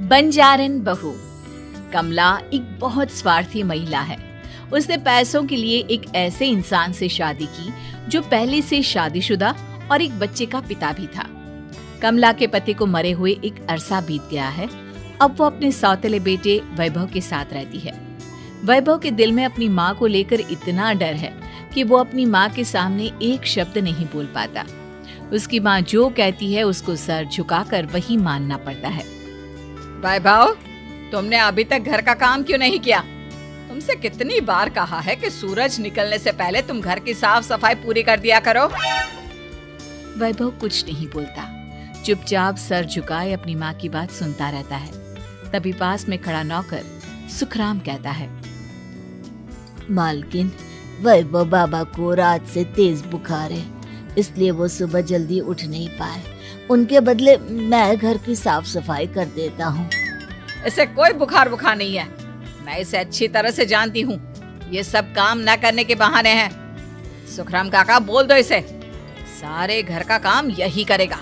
बंजारन बहू। कमला एक बहुत स्वार्थी महिला है। उसने पैसों के लिए एक ऐसे इंसान से शादी की जो पहले से शादीशुदा और एक बच्चे का पिता भी था। कमला के पति को मरे हुए एक अरसा बीत गया है। अब वो अपने सौतेले बेटे वैभव के साथ रहती है। वैभव के दिल में अपनी माँ को लेकर इतना डर है कि वो अपनी माँ के सामने एक शब्द नहीं बोल पाता। उसकी माँ जो कहती है उसको सर झुकाकर वही मानना पड़ता है। वैभव, तुमने अभी तक घर का काम क्यों नहीं किया? तुमसे कितनी बार कहा है कि सूरज निकलने से पहले तुम घर की साफ सफाई पूरी कर दिया करो। वैभव कुछ नहीं बोलता, चुपचाप सर झुकाए अपनी माँ की बात सुनता रहता है। तभी पास में खड़ा नौकर सुखराम कहता है, मालकिन, वैभव बाबा को रात से तेज बुखार है, इसलिए वो सुबह जल्दी उठ नहीं पाए। उनके बदले मैं घर की साफ सफाई कर देता हूँ। इसे कोई बुखार नहीं है। मैं इसे अच्छी तरह से जानती हूँ। ये सब काम न करने के बहाने हैं। सुखराम काका, बोल दो इसे, सारे घर का काम यही करेगा।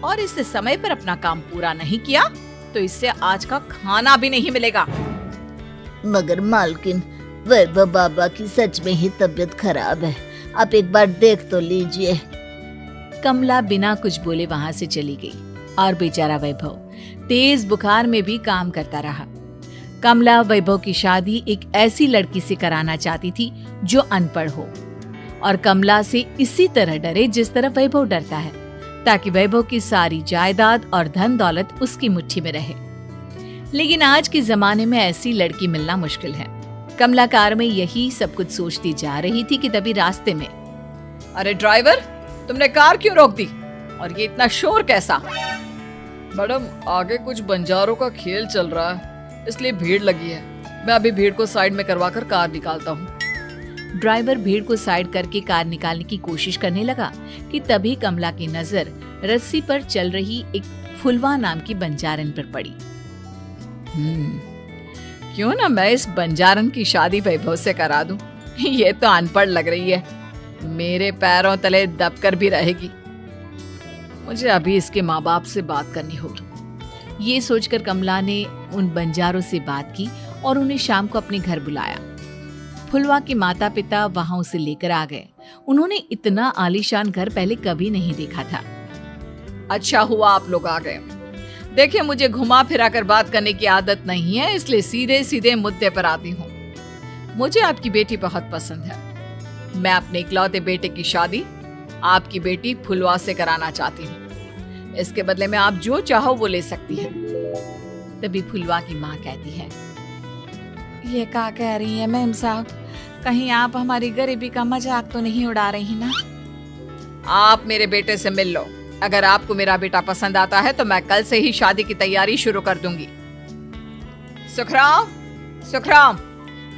और इससे समय पर अपना काम पूरा नहीं किया तो इससे आज का खाना भी नहीं मिलेगा। मगर मालकिन, वैभव बाबा की सच में ही तबीयत खराब है, आप एक बार देख तो लीजिए। कमला बिना कुछ बोले वहां से चली गई और बेचारा वैभव तेज बुखार में भी काम करता रहा। कमला वैभव की शादी एक ऐसी लड़की से कराना चाहती थी जो अनपढ़ हो और कमला से इसी तरह डरे जिस तरह वैभव डरता है, ताकि वैभव की सारी जायदाद और धन दौलत उसकी मुट्ठी में रहे। लेकिन आज के जमाने में ऐसी लड़की मिलना मुश्किल है। कमला कार में यही सब कुछ सोचती जा रही थी कि तभी रास्ते में, अरे ड्राइवर, तुमने कार क्यों रोक दी? और ये इतना शोर कैसा? मैडम, आगे कुछ बंजारों का खेल चल रहा है, इसलिए भीड़ लगी है। मैं अभी भीड़ को साइड में करवाकर कार निकालता हूँ। ड्राइवर भीड़ को साइड करके कार निकालने की कोशिश करने लगा कि तभी कमला की नजर रस्सी पर चल रही एक फुलवा नाम की बंजारन पर पड़ी। क्यों ना मैं इस बंजारन की शादी वैभव से करा दूं? ये तो अनपढ़ लग रही है, मेरे पैरों तले दबकर भी रहेगी। मुझे अभी इसके माँ बाप से बात करनी होगी। ये सोचकर कमला ने उन बंजारों से बात की और उन्हें शाम को अपने घर बुलाया। फुलवा के माता पिता वहां उसे लेकर आ गए। उन्होंने इतना आलीशान घर पहले कभी नहीं देखा था। अच्छा हुआ आप लोग आ गए। देखिए, मुझे घुमा फिरा कर बात करने की आदत नहीं है, इसलिए सीधे सीधे मुद्दे पर आती हूँ। मुझे आपकी बेटी बहुत पसंद है। मैं अपने इकलौते बेटे की शादी आपकी बेटी फुलवा से कराना चाहती हूँ। इसके बदले में आप जो चाहो वो ले सकती है। तभी फुलवा की माँ कहती है, ये क्या कह रही है मैम साहब? कहीं आप हमारी गरीबी का मजाक तो नहीं उड़ा रही ना? आप मेरे बेटे से मिल लो। अगर आपको मेरा बेटा पसंद आता है तो मैं कल से ही शादी की तैयारी शुरू कर दूंगी। सुखराम, सुखराम,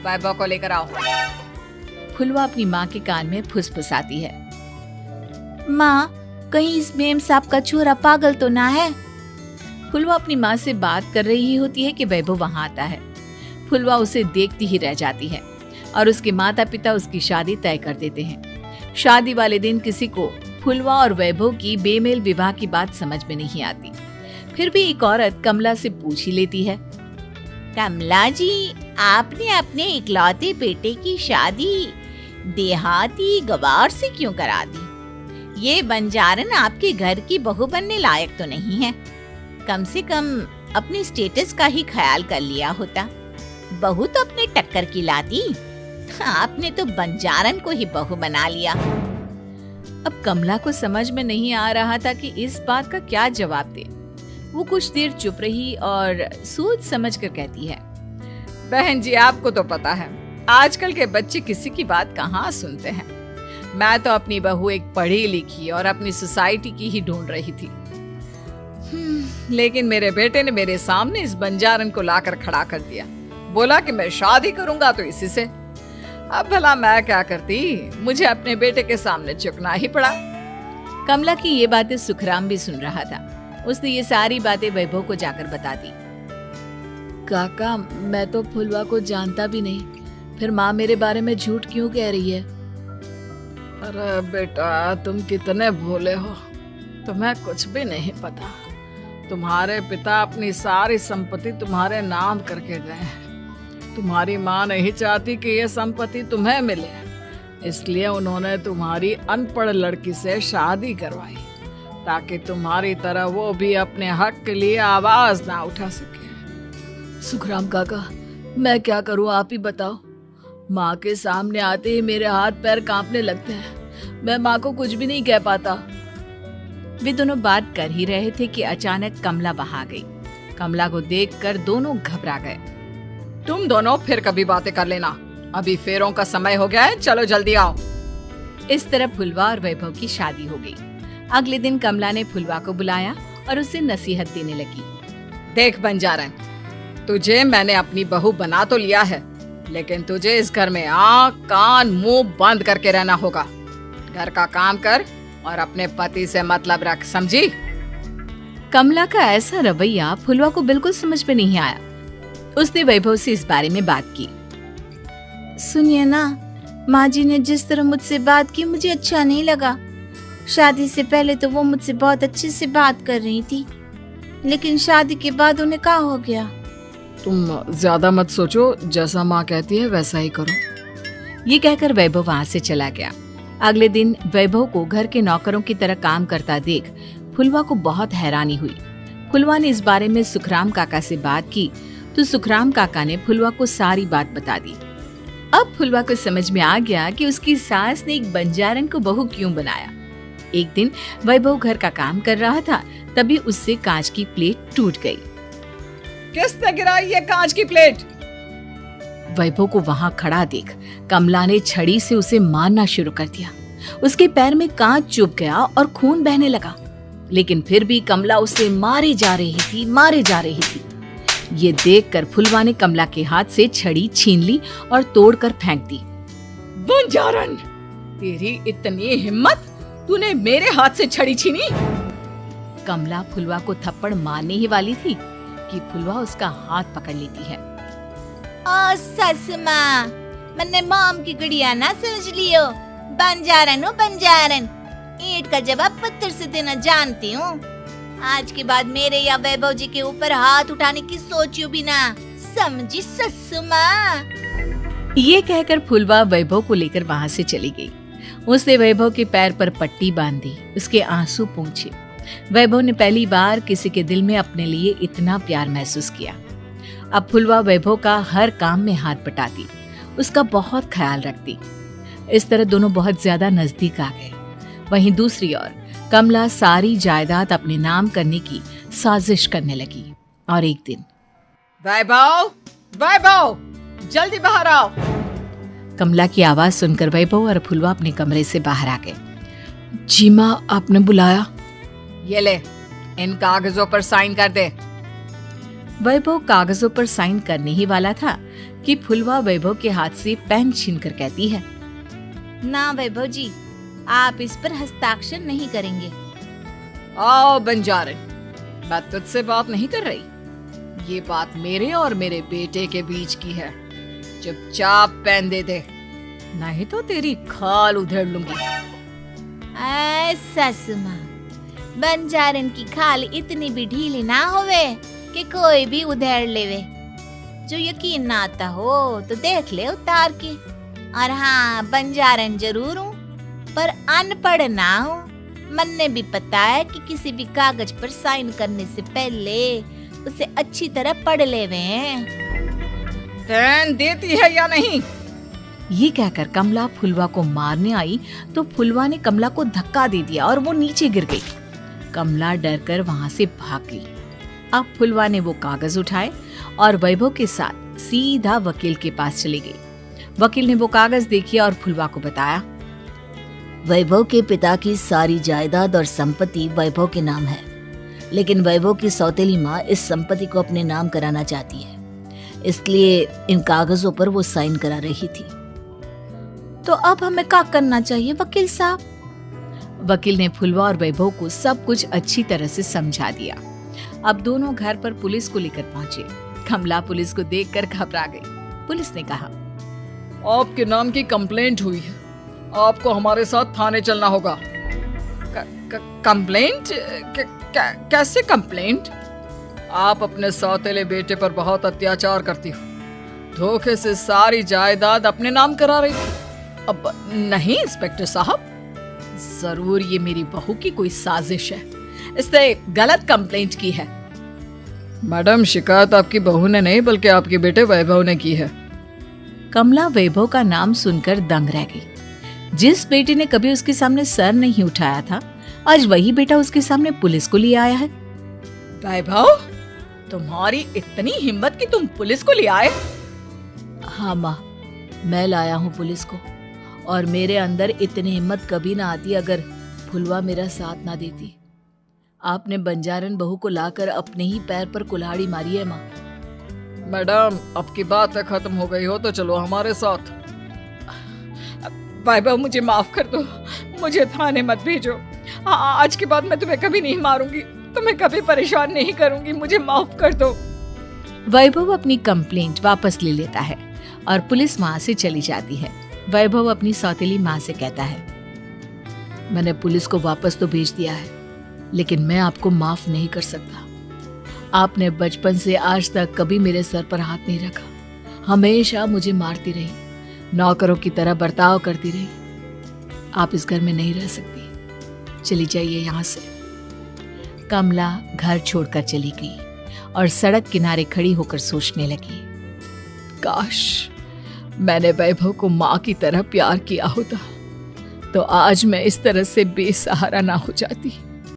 वैभव को लेकर आओ। फुलवा अपनी माँ के कान में फुसफुसाती है, माँ, कहीं इस मेम साहब का छोरा पागल तो ना है? फुलवा अपनी माँ से बात कर रही होती है कि वैभव वहां आता है। फुलवा उसे देखती ही रह जाती है और उसके माता पिता उसकी शादी तय कर देते हैं। शादी वाले दिन किसी को फुलवा और वैभव की बेमेल विवाह की बात समझ में नहीं आती। फिर भी एक औरत कमला से पूछ ही लेती है, कमला जी, आपने अपने इकलौते बेटे की शादी देहाती गवार से क्यों करा दी? ये बंजारन आपके घर की बहू बनने लायक तो नहीं है। कम से कम अपने स्टेटस का ही ख्याल कर लिया होता। बहू तो अपने टक्कर की लाती, आपने तो बंजारन को ही बहू बना लिया। अब कमला को समझ में नहीं आ रहा था कि इस बात का क्या जवाब दे। वो कुछ देर चुप रही और सोच समझ कर कहती है, बहन जी, आपको तो पता है आजकल के बच्चे किसी की बात कहाँ सुनते हैं। मैं तो अपनी बहू एक पढ़ी लिखी और अपनी सोसाइटी की ही ढूंढ रही थी। लेकिन मेरे बेटे ने मेरे सामने इस बंजारन को लाकर खड़ा कर दिया। बोला कि मैं शादी करूंगा तो इसी से। अब भला मैं क्या करती, मुझे अपने बेटे के सामने झुकना ही पड़ा। कमला की ये बातें सुखराम भी सुन रहा था। उसने ये सारी बातें वैभव को जाकर बता दी। काका, मैं तो फुलवा को जानता भी नहीं, फिर माँ मेरे बारे में झूठ क्यों कह रही है? अरे बेटा, तुम कितने भोले हो, तुम्हें कुछ भी नहीं पता। तुम्हारे पिता अपनी सारी संपत्ति तुम्हारे नाम करके गए हैं। तुम्हारी माँ नहीं चाहती कि यह संपत्ति तुम्हें मिले, इसलिए उन्होंने तुम्हारी अनपढ़ लड़की से शादी करवाई ताकि तुम्हारी तरह वो भी अपने हक के लिए आवाज ना उठा सके। सुखराम काका, मैं क्या करूं, आप ही बताओ। माँ के सामने आते ही मेरे हाथ पैर कांपने लगते हैं। मैं माँ को कुछ भी नहीं कह पाता। वे दोनों बात कर ही रहे थे कि अचानक कमला वहां आ गई। कमला को देखकर दोनों घबरा गए। तुम दोनों फिर कभी बातें कर लेना, अभी फेरों का समय हो गया है, चलो जल्दी आओ। इस तरह फुलवा और वैभव की शादी हो गई। अगले दिन कमला ने फुलवा को बुलाया और उसे नसीहत देने लगी। देख बंजारन, तुझे मैंने अपनी बहू बना तो लिया है, लेकिन तुझे इस घर में आँख कान मुंह बंद करके रहना होगा। घर का काम कर और अपने पति से मतलब रख, समझी? कमला का ऐसा रवैया फुलवा को बिल्कुल समझ में नहीं आया। उसने वैभव से इस बारे में बात की। सुनिए ना, माँ जी ने जिस तरह मुझसे बात की मुझे अच्छा नहीं लगा। शादी से पहले तो वो मुझसे बहुत अच्छे से बात कर रही थी, लेकिन शादी के बाद उन्हें क्या हो गया? तुम ज्यादा मत सोचो, जैसा माँ कहती है वैसा ही करो। ये कहकर वैभव वहां से चला गया। अगले दिन वैभव को घर के नौकरों की तरह काम करता देख फुलवा को बहुत हैरानी हुई। फुलवा ने इस बारे में सुखराम काका से बात की तो सुखराम काका ने फुलवा को सारी बात बता दी। अब फुलवा को समझ में आ गया कि उसकी सास ने एक बंजारन को बहू क्यों बनाया। एक दिन वैभव घर का काम कर रहा था, तभी उससे कांच की प्लेट टूट गई। किसने गिराई ये कांच की प्लेट? वैभव को वहां खड़ा देख कमला ने छड़ी से उसे मारना शुरू कर दिया। उसके पैर में कांच चुभ गया और खून बहने लगा, लेकिन फिर भी कमला उसे मारे जा रही थी। ये देखकर फुलवा ने कमला के हाथ से छड़ी छीन ली और तोड़कर फेंक दी। बंजारन, तेरी इतनी हिम्मत, तूने मेरे हाथ से छड़ी छीनी? कमला फुलवा को थप्पड़ मारने ही वाली थी कि फुलवा उसका हाथ पकड़ लेती है। ओ सस माँ, मैंने मॉम की गुड़िया ना समझ लियो। बंजारन, ईंट का जवाब पत्थर से देना जानती हूँ। आज के बाद मेरे या वैभव जी के ऊपर हाथ उठाने की सोचियो भी ना, समझी ससु माँ? ये कहकर फुलवा वैभव को लेकर वहां से चली गई। उसने वैभव के पैर पर पट्टी बांधी, उसके आंसू पोंछे। वैभव ने पहली बार किसी के दिल में अपने लिए इतना प्यार महसूस किया। अब फुलवा वैभव का हर काम में हाथ बटाती, उसका बहुत ख्याल रखती। इस तरह दोनों बहुत ज्यादा नजदीक आ गए। वहीं दूसरी ओर कमला सारी जायदाद अपने नाम करने की साजिश करने लगी। और एक दिन, वैभव, जल्दी बाहर आओ। कमला की आवाज सुनकर वैभव और फुलवा अपने कमरे से बाहर आ गए। जी माँ, आपने बुलाया? ये ले, इन कागजों पर साइन कर दे। वैभव कागजों पर साइन करने ही वाला था कि फुलवा वैभव के हाथ से पेन छीनकर कहती है, ना वैभव जी, आप इस पर हस्ताक्षर नहीं करेंगे। आओ बंजारन, मैं तुझसे बात नहीं कर रही। ये बात मेरे और मेरे बेटे के बीच की है। चुपचाप पेन दे दे, नहीं तो तेरी खाल उधेड़ लूंगी। ससु माँ, बंजारन की खाल इतनी भी ढीली ना होवे कि कोई भी उधेड़ लेवे। जो यकीन ना आता हो तो देख ले उतार के। और हाँ, बंजारन जरूर हूँ पर अनपढ़ ना हूँ। मन्ने भी पता है कि किसी भी कागज पर साइन करने से पहले उसे अच्छी तरह पढ़ लेवे हैं। पेन देती है या नहीं? ये कहकर कमला फुलवा को मारने आई तो फुलवा ने कमला को धक्का दे दिया और वो नीचे गिर गई। कमला डरकर वहां से भाग गई। अब फुलवा ने वो कागज उठाए और वैभव के साथ सीधा वकील के पास चली गई। वकील ने वो कागज देखे और फुलवा को बताया, वैभव के पिता की सारी जायदाद और संपत्ति वैभव के नाम है, लेकिन वैभव की सौतेली माँ इस संपत्ति को अपने नाम कराना चाहती है, इसलिए इन कागजों पर वो साइन करा रही थी। तो अब हमें क्या करना चाहिए वकील साहब? वकील ने फुलवा और वैभव को सब कुछ अच्छी तरह से समझा दिया। अब दोनों घर पर पुलिस को लेकर पहुंचे। कमला पुलिस को देखकर घबरा गई। पुलिस ने कहा, आपके नाम की कंप्लेंट हुई है, आपको हमारे साथ थाने चलना होगा। कंप्लेंट? कैसे कंप्लेंट? आप अपने सौतेले बेटे पर बहुत अत्याचार करती हो, धोखे से सारी जायदाद अपने नाम करा रही थी। अब नहीं इंस्पेक्टर साहब, जरूर ये मेरी बहू की कोई साजिश है, इसने गलत कंप्लेंट की है। मैडम, शिकायत आपकी बहू ने नहीं बल्कि आपके बेटे वैभव ने की है। कमला वैभव का नाम सुनकर दंग रह गई। जिस बेटे ने कभी उसके सामने सर नहीं उठाया था, आज वही बेटा उसके सामने पुलिस को लिए आया है। वैभव, तुम्हारी इतनी हिम्मत कि तुम पुलिस को ले आए? हाँ माँ, मैं लाया हूँ पुलिस को, और मेरे अंदर इतनी हिम्मत कभी ना आती अगर फुलवा मेरा साथ ना देती। आपने बंजारन बहू को लाकर अपने ही पैर पर कुल्हाड़ी मारी है माँ। मैडम, अब की बात खत्म हो गई हो तो चलो हमारे साथ। वैभव, मुझे माफ कर दो, मुझे थाने मत भेजो। आज के बाद मैं तुम्हें कभी नहीं मारूंगी, तुम्हें कभी परेशान नहीं करूंगी, मुझे माफ कर दो। वैभव अपनी कंप्लेंट वापस ले लेता है और पुलिस वहां से चली जाती है। वैभव अपनी सौतेली माँ से कहता है, मैंने पुलिस को वापस तो भेज दिया है, लेकिन मैं आपको माफ नहीं कर सकता। आपने बचपन से आज तक कभी मेरे सर पर हाथ नहीं रखा, हमेशा मुझे मारती रही, नौकरों की तरह बर्ताव करती रही। आप इस घर में नहीं रह सकती, चली जाइए यहाँ से। कमला घर छोड़कर चली गई और सड़क किनारे खड़ी होकर सोचने लगी, काश मैंने वैभव को माँ की तरह प्यार किया होता तो आज मैं इस तरह से बेसहारा ना हो जाती।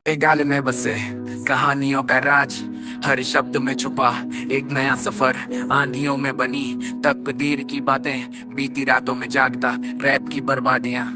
एक गाल में बसे कहानियों का राज, हर शब्द में छुपा एक नया सफर। आंधियों में बनी तकदीर की बातें, बीती रातों में जागता रैप की बर्बादियां।